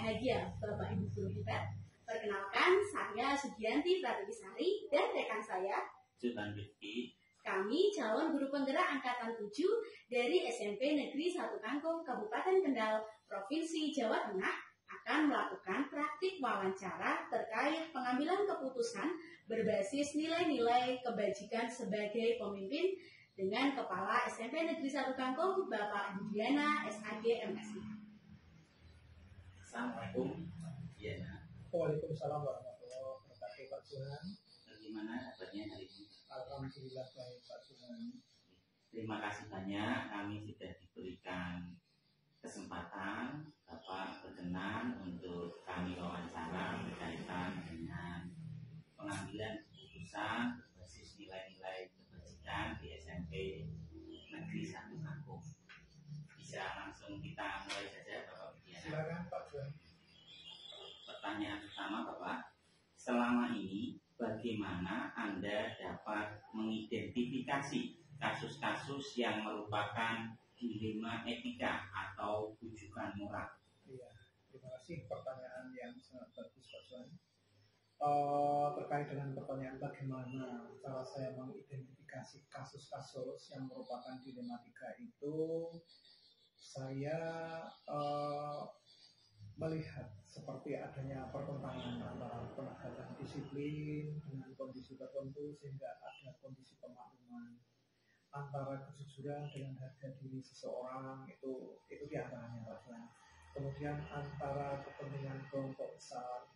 berbahagia Bapak Ibu Guru kita. Perkenalkan, saya Sugianti Pratiwisari dan rekan saya Jutan Rifki. Kami calon guru penggerak angkatan 7 dari SMP Negeri 1 Kangkung, Kabupaten Kendal, Provinsi Jawa Tengah akan melakukan praktik wawancara terkait pengambilan keputusan berbasis nilai-nilai kebajikan sebagai pemimpin dengan Kepala SMP Negeri 1 Kangkung, Bapak Budiana, SAG MSI. Assalamualaikum, Diana. Waalaikumsalam warahmatullahi wabarakatuh, Pak Sunan. Bagaimana kabarnya hari ini? Alhamdulillah baik, Pak Sunan. Terima kasih banyak, kami sudah diberikan kesempatan Bapak berkenan untuk kami wawancara berkaitan dengan pengambilan keputusan berbasis nilai-nilai kebajikan di SMP Negeri 1 Kangkung. Bisa langsung kita mulai saja, Bapak Budiana. Silakan, Pak Sunan. Pertanyaan pertama, Bapak, selama ini bagaimana Anda dapat mengidentifikasi kasus-kasus yang merupakan dilema etika atau rujukan moral? Iya, terima kasih pertanyaan yang sangat bagus, Pak Sunan. Terkait dengan pertanyaan bagaimana cara saya mengidentifikasi kasus-kasus yang merupakan dilematika itu, saya melihat seperti adanya pertentangan antara penegakan disiplin dengan kondisi tertentu sehingga ada kondisi pemakluman, antara kejujuran dengan harga diri seseorang itu diantaranya, Pak Sunan. Kemudian antara kepentingan kelompok besar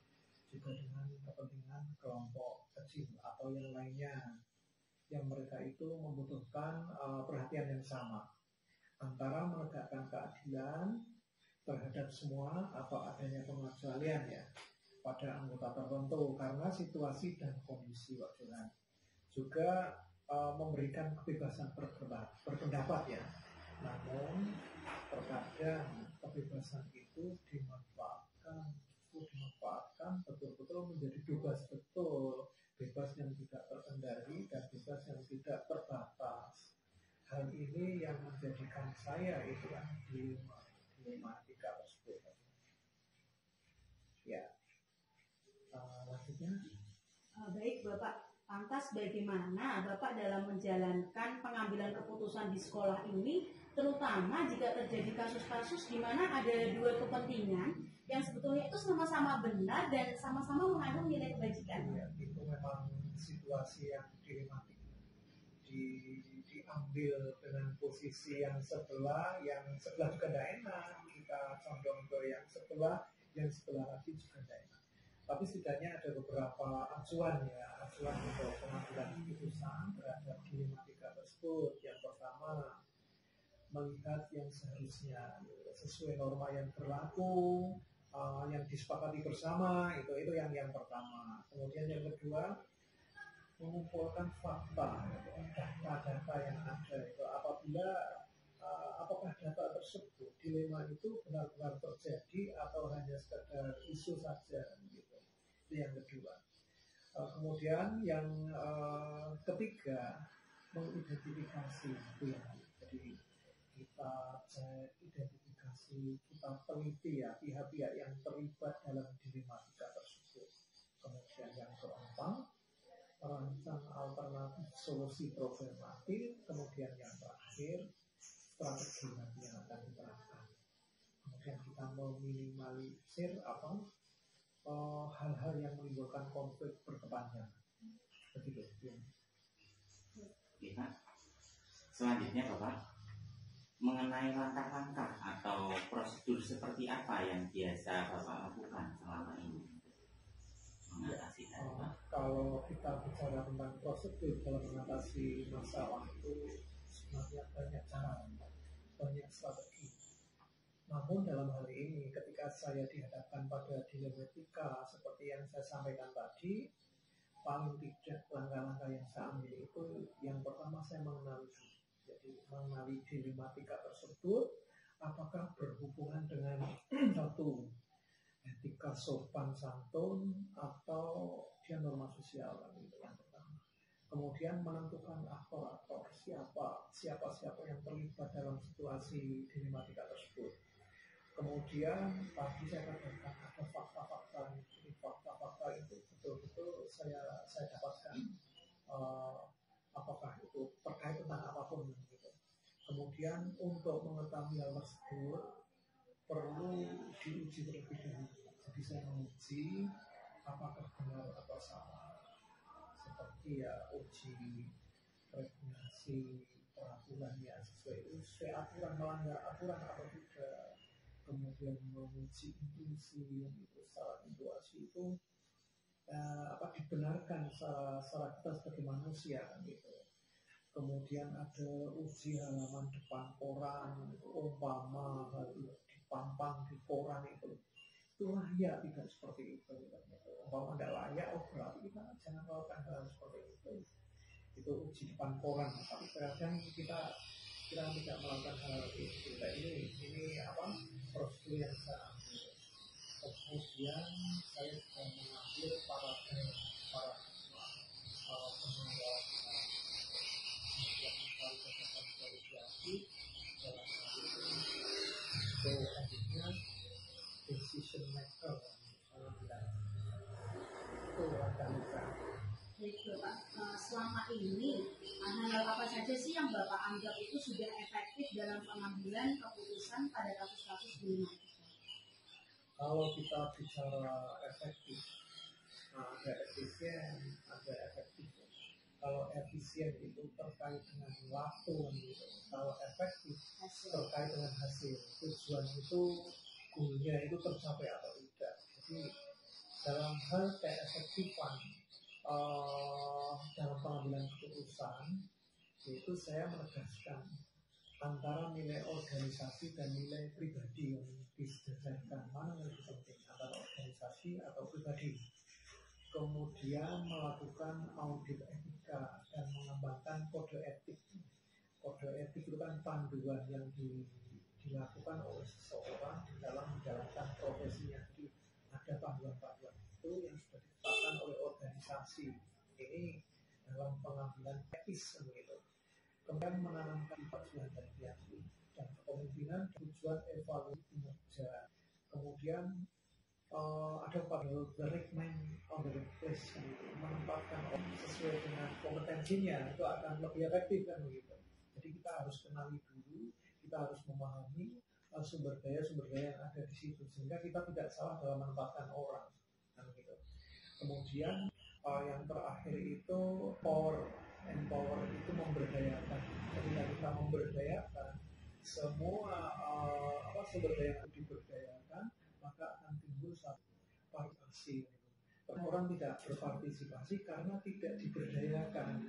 juga dengan kepentingan kelompok kecil atau yang lainnya yang mereka itu membutuhkan perhatian yang sama, antara menegakkan keadilan terhadap semua atau adanya pengecualian ya pada anggota tertentu karena situasi dan kondisi, Pak Sunan. Juga memberikan kebebasan berpendapat ya, namun terkadang kebebasan itu dimanfaatkan betul-betul menjadi bebas betul, bebas yang tidak terkendali dan bebas yang tidak terbatas. Hal ini yang menjadikan saya itu kan dilematika tersebut. Ya, lanjutnya. Baik Bapak, lantas bagaimana Bapak dalam menjalankan pengambilan keputusan di sekolah ini, terutama jika terjadi kasus-kasus di mana ada dua kepentingan yang sebetulnya itu sama-sama benar dan sama-sama mengandung nilai kebajikan? Ya, itu memang situasi yang dilematik. Diambil dengan posisi yang sebelah juga tidak enak, kita condong ke yang sebelah lagi juga tidak enak. Tapi setidaknya ada beberapa acuan untuk pengambilan keputusan terhadap dilematika tersebut. Yang pertama, melihat yang seharusnya sesuai norma yang berlaku, yang disepakati bersama, itu yang pertama. Kemudian yang kedua, mengumpulkan fakta, data-data yang ada itu apabila apakah data tersebut dilema itu benar-benar terjadi atau hanya sekedar isu saja gitu. Itu yang kedua. Kemudian yang ketiga, mengidentifikasi itu ya. Jadi kita identifikasi, kita teliti ya pihak-pihak yang terlibat dalam dilematika tersebut. Kemudian yang keempat, merancang alternatif solusi problematik. Kemudian yang terakhir, strategi yang akan diterapkan. Kemudian kita meminimalisir hal-hal yang menimbulkan konflik berkepanjangan. Begitu. Ya. Selanjutnya Bapak, mengenai langkah-langkah atau prosedur seperti apa yang biasa Bapak lakukan selama ini mengatasi hal Pak? Kalau kita bicara tentang prosedur dalam mengatasi masalah itu sebenarnya banyak cara, banyak strategi. Namun dalam hal ini ketika saya dihadapkan pada dilematika seperti yang saya sampaikan tadi, paling tidak langkah-langkah yang saya ambil itu yang pertama saya mengenali. Jadi mengenali dilematika tersebut apakah berhubungan dengan satu etika sopan santun atau dia norma sosial, itu yang pertama. Kemudian menentukan aktor siapa yang terlibat dalam situasi dilematika tersebut. Kemudian tadi saya katakan ada fakta-fakta. Jadi fakta-fakta itu betul-betul saya dapatkan apakah itu terkait tentang apapun gitu. Kemudian untuk mengetahui hal tersebut perlu diuji terlebih dahulu. Jadi saya menguji apakah benar atau salah. Seperti ya uji regulasi peraturan ya sesuai aturan, melanggar aturan atau tidak. Kemudian menguji intuisi yang itu secara intuisi itu dibenarkan secara kita sebagai manusia gitu. Kemudian ada uji halaman depan koran, umpama hal itu dipampang di koran itu layak tidak seperti itu. Umpama tidak layak, berarti kita jangan melakukan hal seperti itu. Itu uji depan koran. Tapi kadang kita tidak melakukan hal itu. Ini prosedur yang saya ambil. Kemudian saya juga mengambil para pengawas yang melakukan negosiasi dalam hal itu artinya decision maker itu langkah-langkah. Baik Bapak, selama ini hal apa saja sih yang Bapak anggap itu sudah efektif dalam pengambilan keputusan pada kasus-kasus dilematika? Kalau kita bicara efektif, ada efisien, ada efektif. Kalau efisien itu terkait dengan waktu, gitu. Kalau efektif terkait dengan hasil. Tujuan itu, goalnya itu tercapai atau tidak. Jadi dalam hal keefektifan dalam pengambilan keputusan, itu saya menegaskan antara nilai organisasi dan nilai pribadi yang disesuaikan, mana yang lebih penting antara organisasi atau pribadi. Kemudian melakukan audit etika dan mengembangkan kode etik. Kode etik itu kan panduan yang dilakukan oleh seseorang di dalam menjalankan profesinya. Jadi ada panduan-panduan itu yang sudah ditetapkan oleh organisasi. Ini dalam pengambilan etis begitu. Kemudian menanamkan tujuan dan keyakinan dan kepemimpinan, tujuan evaluasi kinerja. Kemudian ada pada the right man on the right place, menempatkan orang sesuai dengan kompetensinya, itu akan lebih efektif kan begitu. Jadi kita harus kenali dulu, kita harus memahami sumber daya yang ada di situ sehingga kita tidak salah dalam menempatkan orang kan begitu. Kemudian yang terakhir itu power itu memberdayakan. Ketika kita memberdayakan semua sumber daya yang diberdayakan, maka akan timbul satu partisipasi. Orang tidak berpartisipasi karena tidak diberdayakan.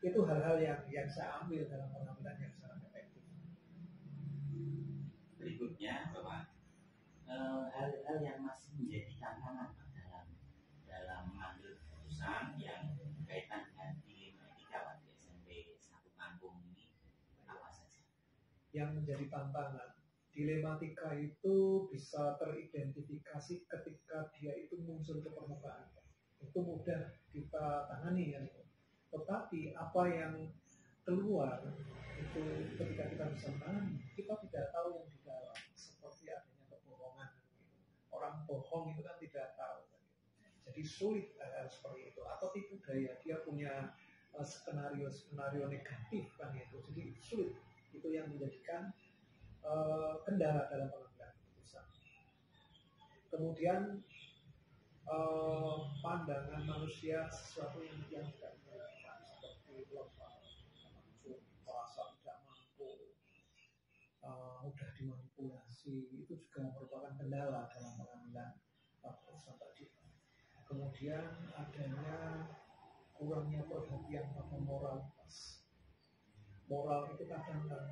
Itu hal-hal yang saya ambil dalam pengambilan yang sangat efektif. Berikutnya, Bapak, hal-hal yang masih menjadi tantangan dalam mengambil keputusan yang berkaitan dengan dilematika di SMP 1 Kampung ini apa saja? Yang menjadi tantangan. Dilematika itu bisa teridentifikasi ketika dia itu muncul ke permukaan. Itu mudah kita tangani kan. Tetapi apa yang keluar itu ketika kita bisa menangani, kita tidak tahu yang di dalam. Seperti adanya kebohongan. Orang bohong itu kan tidak tahu. Jadi sulit seperti itu. Atau tipu daya, dia punya skenario negatif kan itu. Jadi sulit. Itu yang menjadikan kendala dalam pengambilan keputusan. Kemudian pandangan manusia sesuatu yang tidak menyenangkan seperti lemah, merasa tidak mampu, mudah dimanipulasi, itu juga merupakan kendala dalam pengambilan keputusan tadi. Kemudian adanya kurangnya perhatian pada moralitas. Moral itu kadang-kadang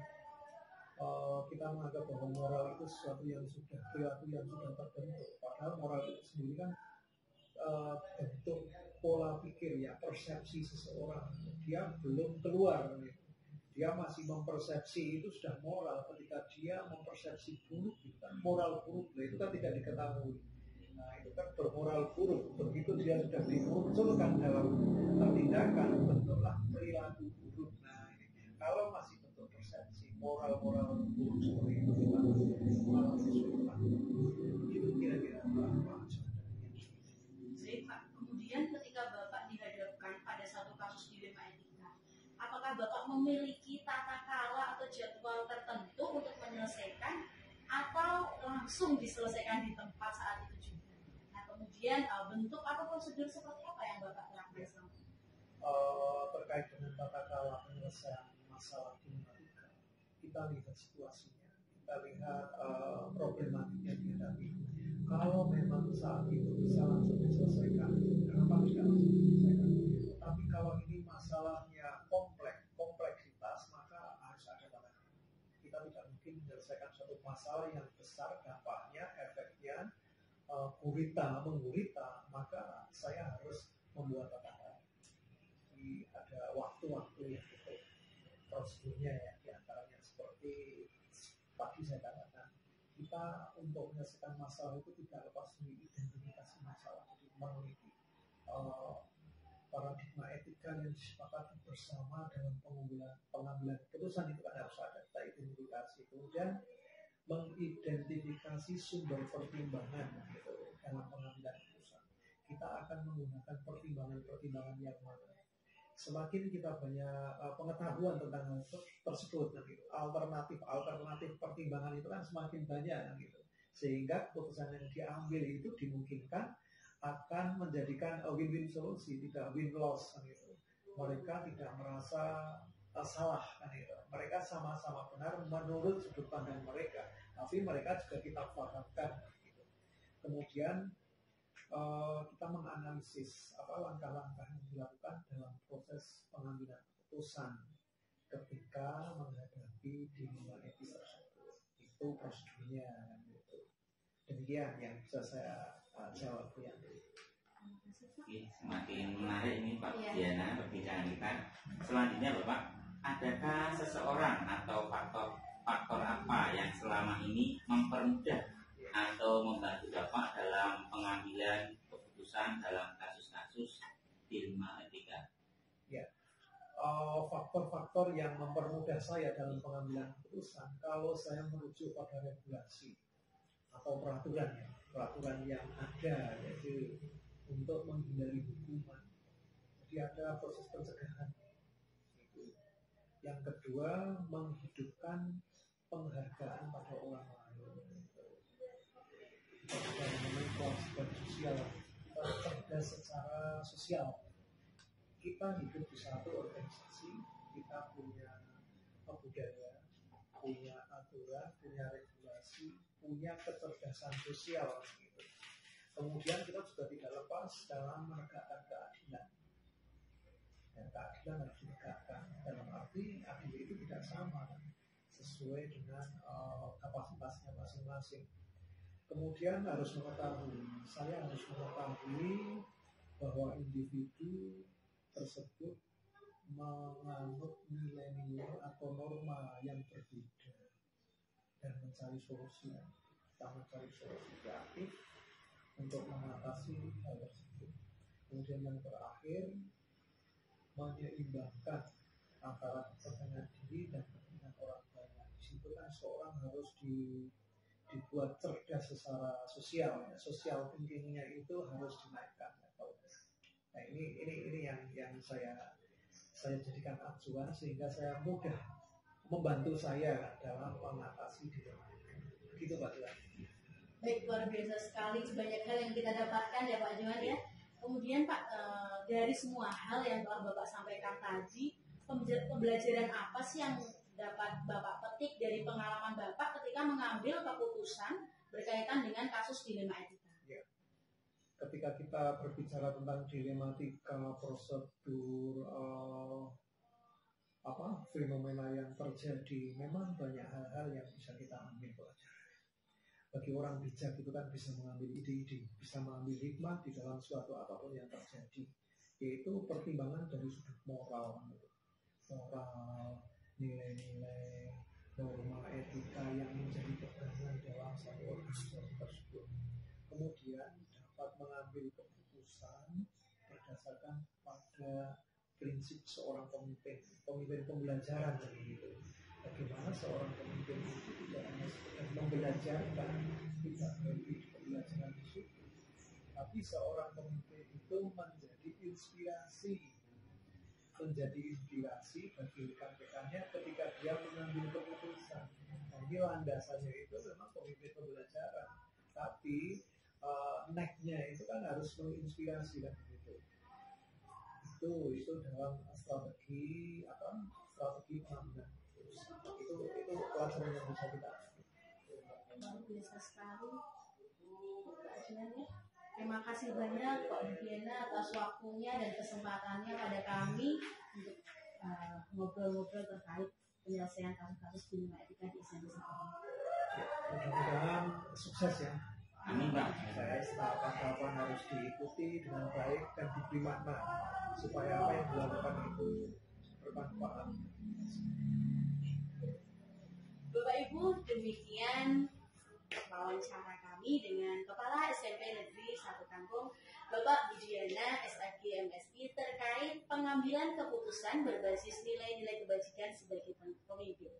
kita menganggap bahwa moral itu sesuatu yang sudah perilaku yang sudah terbentuk. Padahal moral itu sendiri kan bentuk pola pikir ya, persepsi seseorang. Dia belum keluar, dia masih mempersepsi itu sudah moral. Ketika dia mempersepsi buruk, itu kan moral buruk, itu kan tidak diketahui. Nah itu kan bermoral buruk. Begitu dia sudah dimunculkan dalam tindakan, bentuklah perilaku buruk. Nah ini kalau masih bentuk persepsi moral buruk seperti itu, kita apakah Bapak memiliki tata kala atau jadwal tertentu untuk menyelesaikan atau langsung diselesaikan di tempat saat itu juga? Nah, kemudian bentuk atau prosedur seperti apa yang Bapak lakukan selama ini? Terkait dengan tata kelola penyelesaian masalah dilematika, kita lihat situasinya, kita lihat problematika yang dihadapi. Kalau memang saat itu bisa langsung diselesaikan, kenapa tidak langsung diselesaikan? Tapi kalau ini masalahnya kompleksitas, maka harus ada tata kelola. Kita tidak mungkin menyelesaikan suatu masalah yang besar, dampaknya, efeknya, menggurita, maka saya harus membuat tata kelola. Ada waktu-waktu yang cukup, prosedurnya ya, diantaranya seperti tadi saya katakan, kita untuk menyelesaikan masalah itu tidak lepas dari identifikasi masalah, jadi meneliti paradigma etika yang disepakati bersama dalam pengambilan keputusan itu kan harus ada, kita identifikasi, kemudian mengidentifikasi sumber pertimbangan gitu, dalam pengambilan keputusan. Kita akan menggunakan pertimbangan yang mana. Semakin kita banyak pengetahuan tentang hal tersebut, gitu. alternatif pertimbangan itu kan semakin banyak, gitu. Sehingga keputusan yang diambil itu dimungkinkan akan menjadikan win-win solusi, tidak win-loss, gitu. Mereka tidak merasa salah, gitu. Mereka sama-sama benar menurut sudut pandang mereka, tapi mereka juga kita pahamkan, gitu. Kemudian kita menganalisis langkah-langkah yang dilakukan dalam proses pengambilan keputusan ketika menghadapi dilema etis tersebut. Itu prosedurnya, gitu. Demikian yang bisa saya jawab ya. Oke, semakin menarik ini Pak Diana perbincangan kita. Selanjutnya Bapak, adakah seseorang atau faktor apa yang selama ini mempermudah atau membantu Bapak dalam pengambilan keputusan dalam kasus-kasus dilema etika? Ya, faktor-faktor yang mempermudah saya dalam pengambilan keputusan, kalau saya merujuk pada regulasi atau peraturan yang ada, yaitu untuk menghindari hukuman. Jadi ada proses pencegahan. Yang kedua, menghidupkan penghargaan pada orang lain. Dan namanya kewajiban sosial, kita cerdas secara sosial. Kita hidup di satu organisasi, kita punya budaya, punya aturan, punya regulasi, punya kecerdasan sosial, gitu. Kemudian kita juga tidak lepas dalam menegakkan keadilan. Dan keadilan harus ditegakkan, dalam arti adil itu tidak sama, sesuai dengan kapasitasnya masing-masing. Kemudian saya harus mengetahui bahwa individu tersebut menganut nilai-nilai atau norma yang berbeda dan mencari solusi. Kita mencari solusi kreatif untuk mengatasi hal tersebut. Kemudian yang terakhir, menyeimbangkan antara kepentingan diri dan kepentingan orang banyak. Di situ kan seorang harus dibuat cerdas secara sosial, ya. Social thinkingnya itu harus dinaikkan. Nah ini yang saya jadikan acuan sehingga saya mudah membantu saya dalam mengatasi dilema. Begitu Pak Johan. Baik, luar biasa sekali, banyak hal yang kita dapatkan ya Pak Johan ya. Kemudian Pak, dari semua hal yang Bapak sampaikan tadi, pembelajaran apa sih yang dapat Bapak petik dari pengalaman Bapak ketika mengambil keputusan berkaitan dengan kasus dilema etika? Ya. Ketika kita berbicara tentang dilematika, prosedur, fenomena yang terjadi, memang banyak hal-hal yang bisa kita ambil pelajaran. Bagi orang bijak itu kan bisa mengambil ide-ide, bisa mengambil hikmah di dalam suatu apapun yang terjadi, yaitu pertimbangan dari sudut moral, nilai-nilai, norma etika yang menjadi pegangan dalam satu organisasi tersebut. Kemudian dapat mengambil keputusan berdasarkan pada prinsip seorang pemimpin pembelajaran begitu. Bagaimana seorang pemimpin itu tidak hanya sekedar membelajarkan, tidak berhenti di pembelajaran itu, tapi seorang pemimpin itu menjadi inspirasi menjadi inspirasi bagi rekan-rekannya ketika dia mengambil keputusan. Nah, ini landasannya itu memang pemimpin pembelajaran, tapi neck-nya itu kan harus menginspirasi kan gitu. Itu dalam strategi pengambilan itu pelajaran yang bisa kita Luar biasa sekali. Terima kasih banyak Pak Diana atas waktunya dan kesempatannya pada kami untuk ngobrol-ngobrol terkait penyelesaian kasus-kasus kriminal etika di SMP Satu. Mudah-mudahan sukses ya. Amin, Pak. Saya tahapan-tahapan harus diikuti dengan baik dan diberi makna supaya apa yang dilakukan itu bermanfaat. Bapak Ibu, demikian wawancara kami dengan Kepala SMP Negeri 1 Kampung, Bapak Budiana SAG MSI terkait pengambilan keputusan berbasis nilai-nilai kebajikan sebagai pemimpin.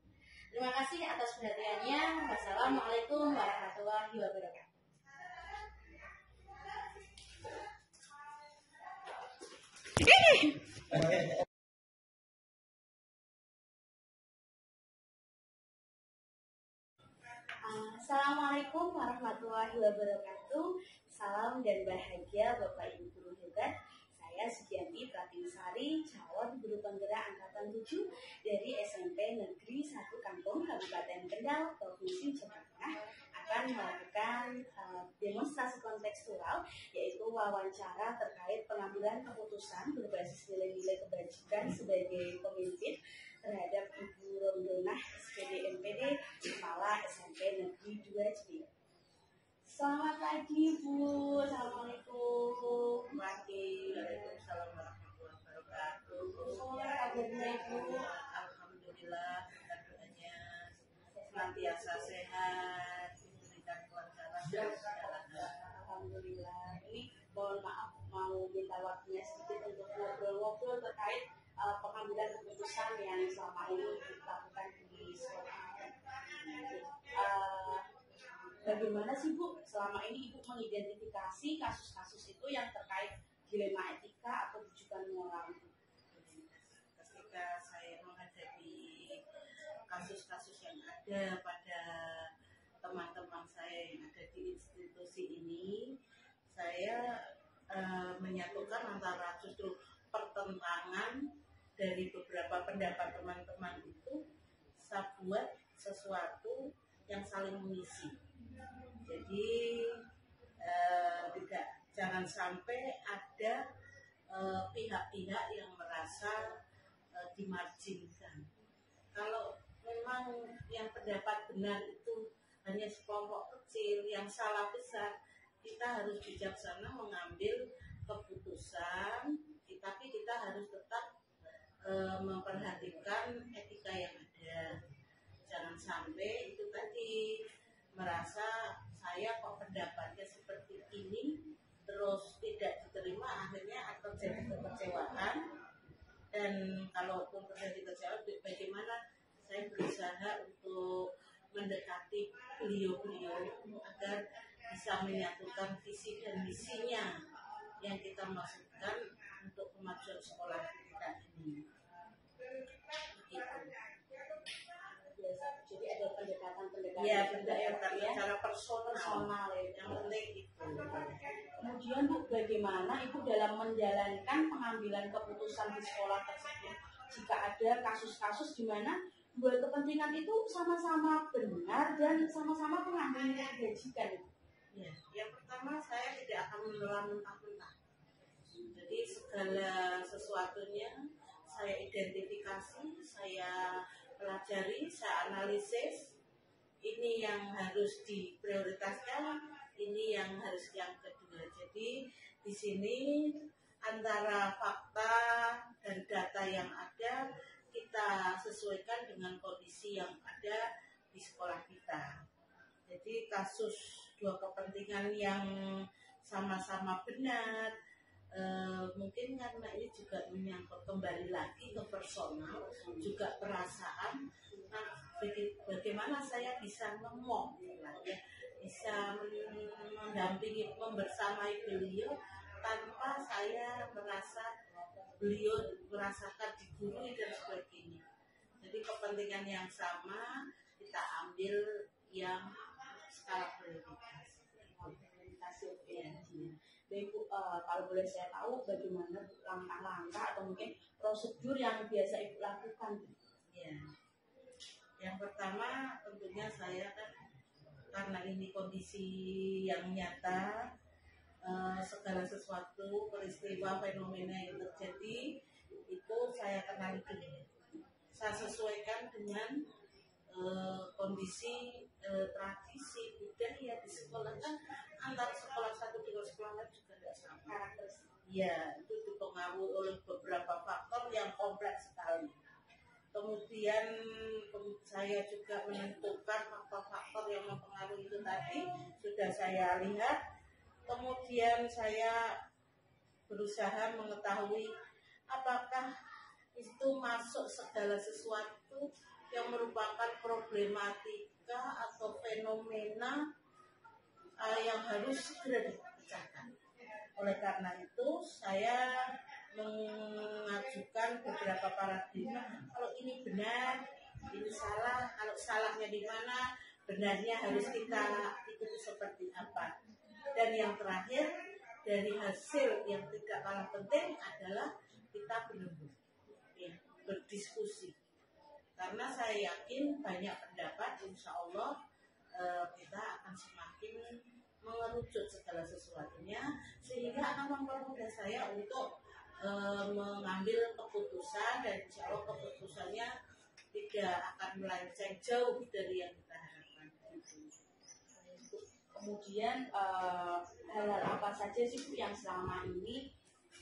Terima kasih atas perhatiannya. Wassalamualaikum warahmatullahi wabarakatuh. Assalamualaikum warahmatullahi wabarakatuh. Salam dan bahagia Bapak Ibu guru hebat. Saya Sugianti Pratiwisari, calon guru penggerak angkatan 7 dari SMP Negeri 1 Kampung, Kabupaten Kendal, Provinsi Jawa Tengah, akan melakukan demonstrasi kontekstual, yaitu wawancara terkait pengambilan keputusan berbasis nilai-nilai kebajikan sebagai pemimpin terhadap Ibu Romdonah SPD MPD, Kepala SMP Negeri 2 Cibinong. Selamat pagi Bu, Assalamualaikum. Waalaikumsalam warahmatullahi wabarakatuh. Kabarnya Ibu? Alhamdulillah, doanya senantiasa sehat, diberikan kelancaran dalam segala hal. Alhamdulillah. Ini mohon maaf mau minta waktunya sedikit untuk ngobrol-ngobrol terkait pengambilan keputusan yang selama ini dilakukan di sekolah. Bagaimana sih Bu selama ini Ibu mengidentifikasi kasus-kasus itu yang terkait dilema etika atau rujukan moral? Ketika saya menghadapi kasus-kasus yang ada pada teman-teman saya yang ada di institusi ini, saya menyatukan antara justru pertentangan dari beberapa pendapat teman-teman itu, saya buat sesuatu yang saling mengisi. Jadi jangan sampai ada pihak-pihak yang merasa dimarginkan. Kalau memang yang pendapat benar itu hanya sekelompok kecil, yang salah besar, kita harus bijaksana mengambil keputusan, tapi kita harus tetap memperhatikan etika yang ada. Jangan sampai itu tadi merasa saya kok pendapatnya seperti ini terus tidak diterima, akhirnya akan jadi kekecewaan. Dan kalaupun terjadi kekecewaan, bagaimana saya berusaha untuk mendekati beliau-beliau agar bisa menyatukan visi dan misinya yang kita maksudkan untuk kemajuan sekolah kita ini. Jadi ada pendekatan-pendekatan ya, pendekatan secara personal ya. Yang penting itu. Kemudian Bu, bagaimana Ibu dalam menjalankan pengambilan keputusan di sekolah tersebut jika ada kasus-kasus di mana dua kepentingan itu sama-sama benar dan sama-sama pengambilan kebajikan? Ya, yang pertama saya tidak akan mentah-mentah. Jadi segala sesuatunya saya identifikasi, saya pelajari, saya analisis. Ini yang harus diprioritaskan, ini yang harus yang kedua. Jadi di sini antara fakta dan data yang ada kita sesuaikan dengan kondisi yang ada di sekolah kita. Jadi kasus dua kepentingan yang sama-sama benar, mungkin karena ini juga menyangkut kembali lagi ke personal, juga perasaan. Nah, bagaimana saya bisa ngomong, ya, bisa mendampingi, membersamai beliau tanpa saya merasa beliau merasakan digurui dan sebagainya. Jadi kepentingan yang sama kita ambil yang skala prioritas. Ibu, kalau boleh saya tahu bagaimana langkah-langkah atau mungkin prosedur yang biasa Ibu lakukan? Ya. Yang pertama tentunya saya kan karena ini kondisi yang nyata, segala sesuatu peristiwa fenomena yang terjadi itu saya kenali dulu. Saya sesuaikan dengan kondisi tradisi budaya di sekolah kan antara sekolah satu dengan sekolah lain juga tidak sama karakteristik. Ya, itu dipengaruhi oleh beberapa faktor yang kompleks sekali. Kemudian saya juga menentukan faktor-faktor yang mempengaruhi itu tadi sudah saya lihat. Kemudian saya berusaha mengetahui apakah itu masuk segala sesuatu yang merupakan problematika atau fenomena yang harus segera dipecahkan. Oleh karena itu saya mengajukan beberapa paradigma. Kalau ini benar, ini salah. Kalau salahnya di mana, benarnya harus kita ikuti seperti apa. Dan yang terakhir, dari hasil yang tidak kalah penting adalah kita benar-benar berdiskusi. Karena saya yakin banyak pendapat, insya Allah kita akan semakin mengerucut segala sesuatunya, sehingga akan mempermudah saya untuk mengambil keputusan, dan insya Allah keputusannya tidak akan melenceng jauh dari yang kita harapkan. Kemudian hal-hal apa saja sih Bu yang selama ini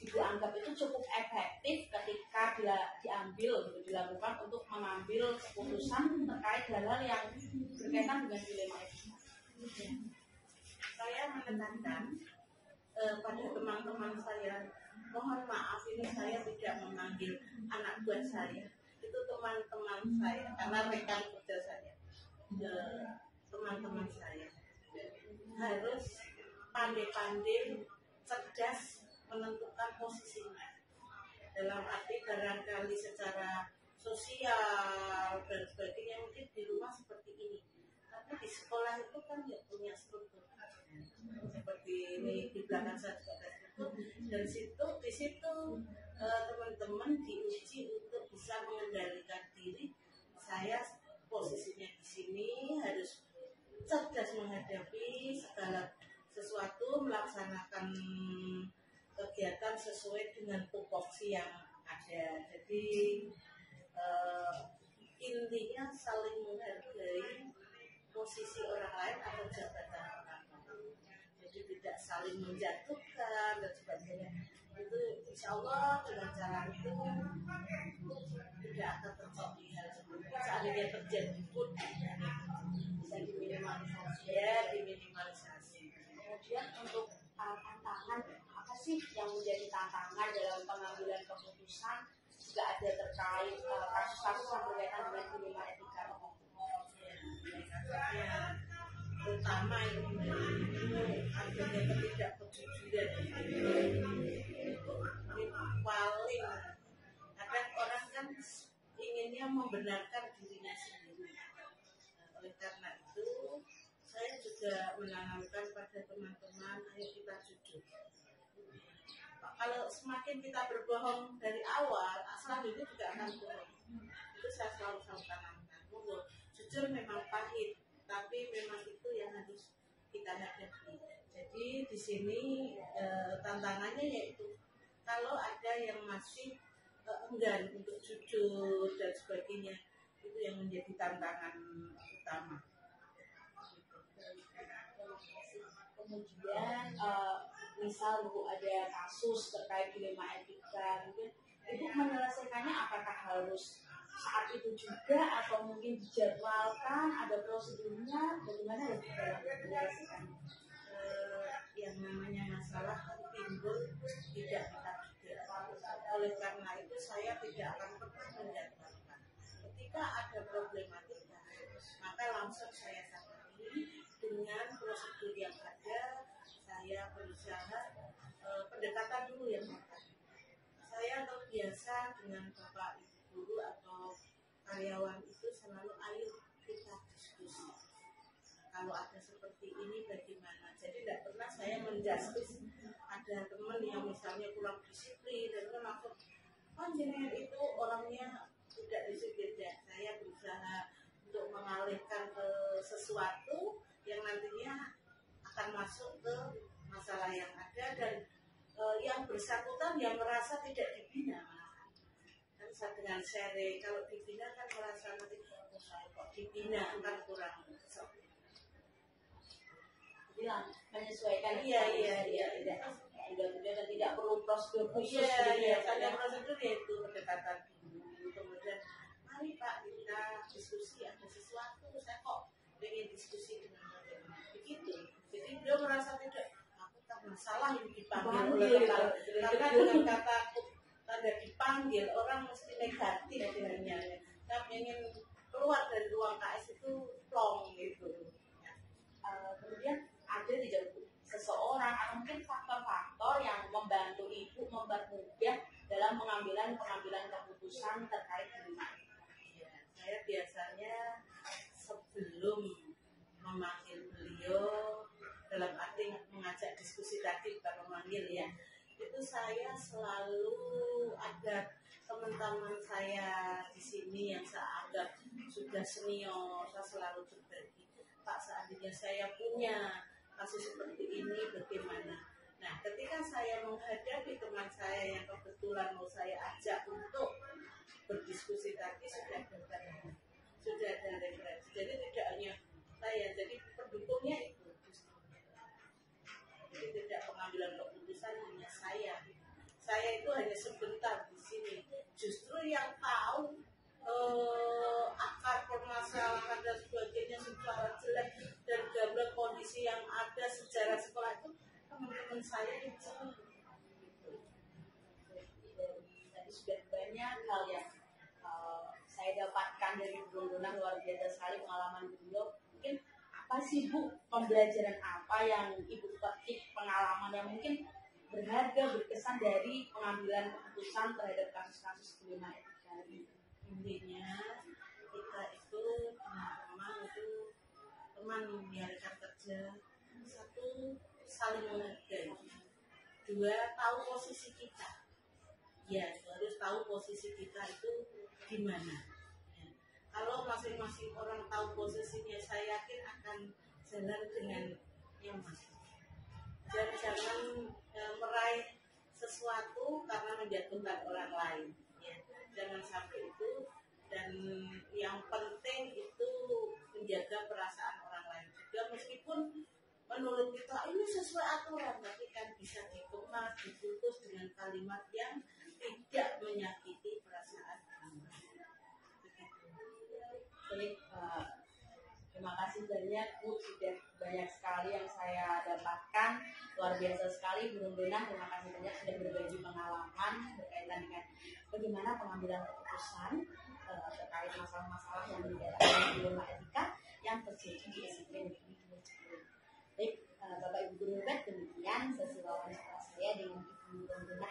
Ibu anggap itu cukup efektif ketika diambil, dilakukan untuk mengambil keputusan terkait hal-hal yang berkaitan dengan dilema etika? Saya menekankan pada teman-teman saya, mohon maaf ini saya tidak memanggil anak buah saya, itu teman-teman saya karena rekan kerja saya, teman-teman saya harus pandai-pandai, cerdas menentukan posisinya. Dalam arti barangkali secara sosial dan sebagainya mungkin di rumah seperti ini, tapi di sekolah itu kan ya punya struktur seperti ini, di belakang saya juga ada struktur, dan di situ teman-teman diuji untuk bisa mengendalikan diri. Saya posisinya di sini harus cerdas menghadapi segala sesuatu, melaksanakan kegiatan sesuai dengan tupoksi yang ada. Jadi intinya saling menghargai posisi orang lain atau jabatan orang lain. Jadi tidak saling menjatuhkan dan sebagainya. Itu insya Allah dengan cara itu tidak akan terjadi hal seperti itu. Seandainya terjadi pun bisa diminimalisasi. Ya, diminimalisasi. Kemudian untuk tantangan, apa sih yang menjadi tantangan dalam pengambilan keputusan jika ada terkait kasus-kasus yang berkaitan dengan dilema etika? Ya, terutama ini adanya ketidakjujuran itu paling kadang orang kan inginnya membenarkan dirinya sendiri. Oleh karena itu saya juga menanamkan pada teman-teman, ayo kita jujur. Kalau semakin kita berbohong dari awal, selanjutnya juga akan bohong. Itu saya selalu tanamkan. Jujur memang pahit, tapi memang itu yang harus kita hadapi. Jadi di sini tantangannya yaitu kalau ada yang masih enggan untuk jujur dan sebagainya, itu yang menjadi tantangan utama. Kemudian misal Bu ada kasus terkait dilema etika, mungkin Ibu menyelesaikannya apakah harus saat itu juga atau mungkin dijadwalkan, ada prosedurnya, bagaimana Ibu dalam menyelesaikan? Yang namanya masalah kan timbul tidak kita duga. Oleh karena itu saya tidak akan pernah menjadwalkan. Ketika ada problematika, maka langsung saya tangani dengan prosedur yang ada. Saya berusaha pendekatan dulu yang tepat. Saya saya terbiasa dengan Bapak Ibu guru atau karyawan itu selalu ayo kita diskusi. Kalau ada seperti ini bagaimana? Jadi tidak pernah saya menjustis ada teman yang misalnya kurang disiplin dan langsung jenengan itu orangnya tidak disiplin. Saya berusaha untuk mengalihkan ke sesuatu yang nantinya akan masuk ke masalah yang ada dan yang bersangkutan yang merasa tidak dibina. Kan saya dengan sharing, kalau dibina kan merasa nanti saya kok dibina kan kurang. Jadi menyesuaikan. Iya. Tidak perlu prosedur khusus. Iya. Ada prosedur yaitu pendekatan dulu. Kemudian mari Pak kita diskusi, ada sesuatu saya kok ingin diskusi dengan begitu. Jadi dia merasa tidak masalah yang dipanggil oleh kepala. Karena dengan kata tanda dipanggil orang mesti negatif dengannya. Saya ingin keluar dari ruang KS itu plong gitu. Kemudian ada tidak seseorang atau mungkin faktor-faktor yang membantu ibu mempermudah dalam pengambilan keputusan terkait dengan ya, saya biasanya sebelum memanggil beliau dalam arti mengajak diskusi tadi bukan memanggil ya, itu saya selalu ada teman-teman saya di sini yang saya anggap sudah senior, saya selalu berbagi, Pak seandainya saya punya kasus seperti ini bagaimana. Nah ketika saya menghadapi teman saya yang kebetulan mau saya ajak untuk berdiskusi tadi sudah ada referensi, jadi tidak hanya saya, jadi pendukungnya itu. Jadi tidak pengambilan keputusan hanya saya. Saya itu hanya sebentar di sini. Justru yang tahu akar permasalahan dan sebagainya secara jelas dan gambar kondisi yang ada sejarah sekolah itu teman-teman saya itu. Tadi sudah banyak hal yang saya dapatkan dari Bu Luna, luar biasa sekali pengalaman beliau. Mungkin apa sih Bu, pembelajaran apa yang Ibu petik, pengalaman yang mungkin berharga, berkesan dari pengambilan keputusan terhadap kasus-kasus kriminal etika ini? Intinya kita itu teman-teman itu teman di rekan kerja, satu saling menghargai, dua tahu posisi kita. Ya, harus tahu posisi kita itu di mana. Ya. Kalau masing-masing orang tahu posisinya, saya yakin akan jalan dengan nyaman. Dan jangan meraih sesuatu karena menjatuhkan orang lain. Ya. Jangan sampai itu. Dan yang penting itu menjaga perasaan orang lain juga, meskipun menurut kita ini sesuai aturan, tapi kan bisa dikemas, diputus dengan kalimat yang tidak menyakiti perasaan orang lain. Baik, terima kasih banyak Bu, sudah banyak sekali yang saya dapatkan, luar biasa sekali Bu Luna. Terima kasih banyak sudah berbagi pengalaman berkaitan dengan bagaimana pengambilan keputusan terkait masalah-masalah yang dihadapi di rumah etika yang terjadi di SMP Negeri 2 Cibubur. Baik, Bapak Ibu guru, demikian sesi wawancara saya dengan Ibu Luna.